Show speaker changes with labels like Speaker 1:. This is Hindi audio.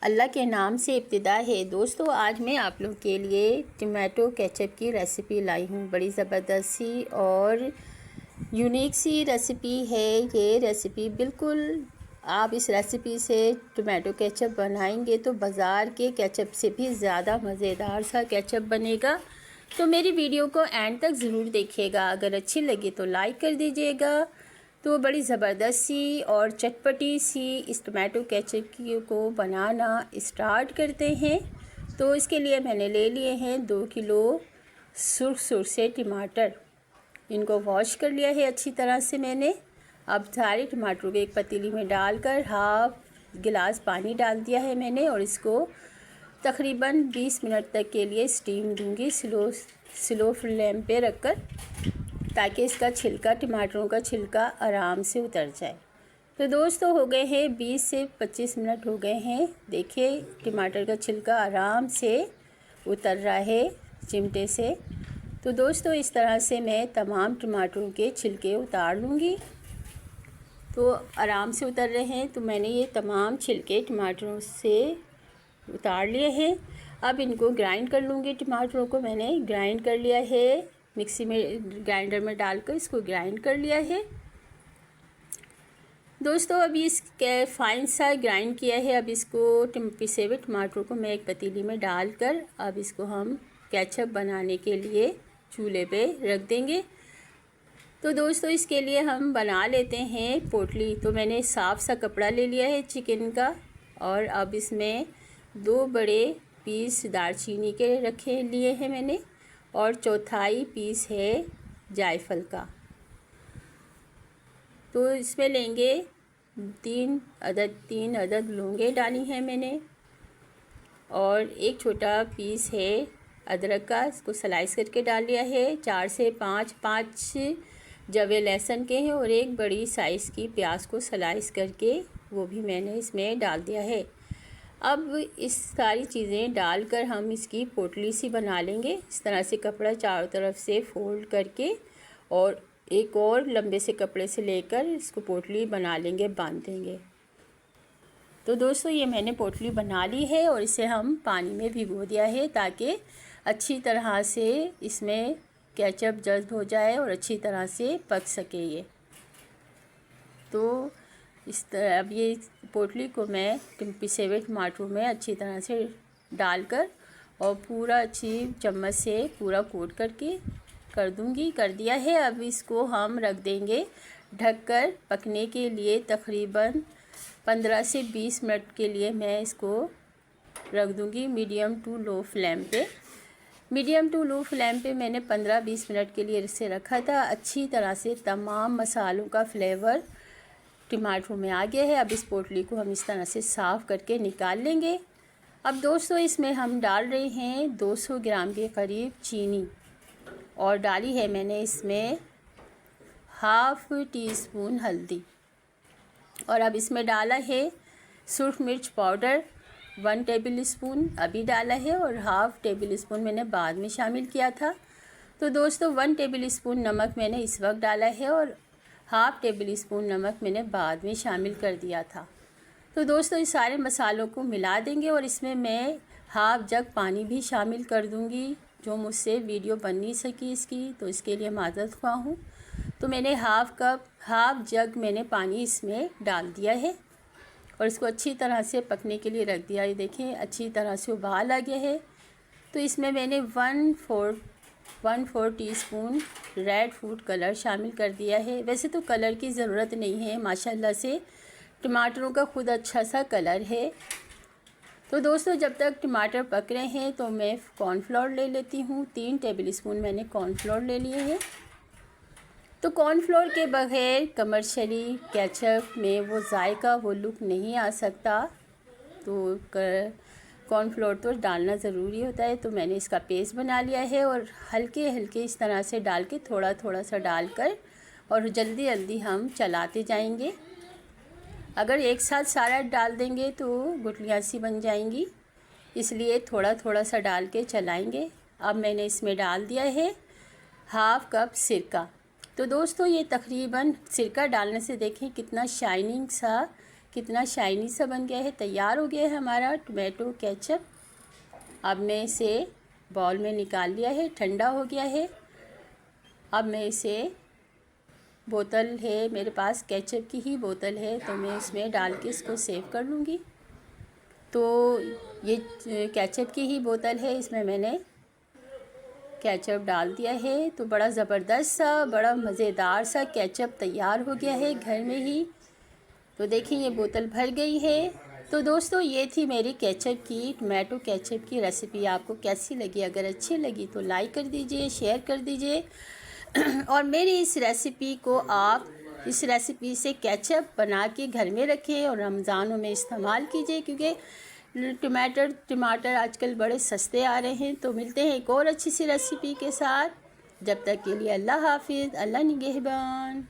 Speaker 1: अल्लाह के नाम से इब्तिदा है। दोस्तों, आज मैं आप लोग के लिए टमाटो केचप की रेसिपी लाई हूँ। बड़ी ज़बरदस्त सी और यूनिक सी रेसिपी है। ये रेसिपी बिल्कुल आप इस रेसिपी से टमाटो केचप बनाएंगे तो बाज़ार के केचप से भी ज़्यादा मज़ेदार सा केचप बनेगा। तो मेरी वीडियो को एंड तक ज़रूर देखिएगा। अगर अच्छी लगे तो लाइक कर दीजिएगा। तो बड़ी ज़बरदस्त सी और चटपटी सी इस टमाटो केचप को बनाना स्टार्ट करते हैं। तो इसके लिए मैंने ले लिए हैं 2 किलो सुरख से टमाटर। इनको वॉश कर लिया है अच्छी तरह से मैंने। अब सारे टमाटरों को एक पतीली में डालकर हाफ गिलास पानी डाल दिया है मैंने और इसको तकरीबन 20 मिनट तक के लिए स्टीम दूंगी स्लो फ्लेम पे रखकर, ताकि इसका छिलका, टमाटरों का छिलका आराम से उतर जाए। तो दोस्तों, हो गए हैं 20 से 25 मिनट हो गए हैं। देखिए टमाटर का छिलका आराम से उतर रहा है चिमटे से। तो दोस्तों, इस तरह से मैं तमाम टमाटरों के छिलके उतार लूँगी। तो आराम से उतर रहे हैं। तो मैंने ये तमाम छिलके टमाटरों से उतार लिए हैं। अब इनको ग्राइंड कर लूँगी। टमाटरों को मैंने ग्राइंड कर लिया है, मिक्सी में ग्राइंडर में डालकर इसको ग्राइंड कर लिया है। दोस्तों, अभी इसके फाइन सा ग्राइंड किया है। अब इसको पिसे हुए टमाटरों को मैं एक पतीली में डालकर अब इसको हम केचप बनाने के लिए चूल्हे पे रख देंगे। तो दोस्तों, इसके लिए हम बना लेते हैं पोटली। तो मैंने साफ़ सा कपड़ा ले लिया है चिकन का और अब इसमें 2 बड़े पीस दालचीनी के रखे लिए हैं मैंने और चौथाई पीस है जायफल का। तो इसमें लेंगे 3 अदद लौंगे डाली हैं मैंने और एक छोटा पीस है अदरक का, इसको स्लाइस करके डाल लिया है। 4 से 5 जवे लहसुन के हैं और एक बड़ी साइज़ की प्याज को स्लाइस करके वो भी मैंने इसमें डाल दिया है। अब इस सारी चीज़ें डालकर हम इसकी पोटली सी बना लेंगे। इस तरह से कपड़ा चारों तरफ से फोल्ड करके और एक और लंबे से कपड़े से लेकर इसको पोटली बना लेंगे, बांध देंगे। तो दोस्तों, ये मैंने पोटली बना ली है और इसे हम पानी में भिगो दिया है ताकि अच्छी तरह से इसमें केचप जज्ब हो जाए और अच्छी तरह से पक सके ये। तो इस तरह अब ये पोटली को मैं पिसे हुए टमाटरों में अच्छी तरह से डालकर और पूरा अच्छी चम्मच से पूरा कोट करके कर दिया है। अब इसको हम रख देंगे ढककर पकने के लिए। तकरीबन 15 से 20 मिनट के लिए मैं इसको रख दूँगी मीडियम टू लो फ्लेम पे। मैंने 15-20 मिनट के लिए इसे रखा था। अच्छी तरह से तमाम मसालों का फ्लेवर टमाटरों में आ गया है। अब इस पोटली को हम इस तरह से साफ़ करके निकाल लेंगे। अब दोस्तों, इसमें हम डाल रहे हैं 200 ग्राम के करीब चीनी और डाली है मैंने इसमें हाफ़ टी स्पून हल्दी और अब इसमें डाला है सुरख मिर्च पाउडर 1 टेबल स्पून अभी डाला है और हाफ़ टेबल स्पून मैंने बाद में शामिल किया था। तो दोस्तों, 1 टेबल स्पून नमक मैंने इस वक्त डाला है और हाफ़ टेबल स्पून नमक मैंने बाद में शामिल कर दिया था। तो दोस्तों, इस सारे मसालों को मिला देंगे और इसमें मैं हाफ़ जग पानी भी शामिल कर दूंगी। जो मुझसे वीडियो बन नहीं सकी इसकी, तो इसके लिए माज़रत ख्वाह हूँ। तो मैंने हाफ़ जग मैंने पानी इसमें डाल दिया है और इसको अच्छी तरह से पकने के लिए रख दिया। ये देखें अच्छी तरह से उबाल आ गया है। तो इसमें मैंने 1/4 टीस्पून रेड फूड कलर शामिल कर दिया है। वैसे तो कलर की ज़रूरत नहीं है, माशाल्लाह से टमाटरों का खुद अच्छा सा कलर है। तो दोस्तों, जब तक टमाटर पक रहे हैं तो मैं कॉर्नफ्लोर ले लेती हूँ। 3 टेबल स्पून मैंने कॉर्नफ्लोर ले लिए हैं। तो कॉर्नफ्लोर के बगैर कमर्शियली केचप में वो जायका, वो लुक नहीं आ सकता। तो कॉर्नफ्लोर तो डालना ज़रूरी होता है। तो मैंने इसका पेस्ट बना लिया है और हल्के हल्के इस तरह से डाल के थोड़ा थोड़ा सा डालकर और जल्दी जल्दी हम चलाते जाएंगे। अगर एक साथ सारा डाल देंगे तो गुठलियाँ सी बन जाएंगी, इसलिए थोड़ा थोड़ा सा डाल के चलाएंगे। अब मैंने इसमें डाल दिया है हाफ़ कप सिरका। तो दोस्तों, ये तकरीबन सिरका डालने से देखें कितना शाइनिंग सा कितना शाइनी सा बन गया है। तैयार हो गया है हमारा टमाटो केचप। अब मैं इसे बाउल में निकाल लिया है, ठंडा हो गया है। अब मैं इसे, बोतल है मेरे पास, केचप की ही बोतल है, तो मैं इसमें डाल के इसको सेव कर लूँगी। तो ये केचप की ही बोतल है, इसमें मैंने केचप डाल दिया है। तो बड़ा ज़बरदस्त सा, बड़ा मज़ेदार सा केचप तैयार हो गया है घर में ही। तो देखिए ये बोतल भर गई है। तो दोस्तों ये थी मेरी केचप की, टमाटो केचप की रेसिपी। आपको कैसी लगी? अगर अच्छी लगी तो लाइक कर दीजिए, शेयर कर दीजिए और मेरी इस रेसिपी को आप, इस रेसिपी से केचप बना के घर में रखें और रमज़ानों में इस्तेमाल कीजिए, क्योंकि टमाटर आजकल बड़े सस्ते आ रहे हैं। तो मिलते हैं एक और अच्छी सी रेसिपी के साथ। जब तक के लिए अल्लाह हाफिज़, अल्लाह निगहबान।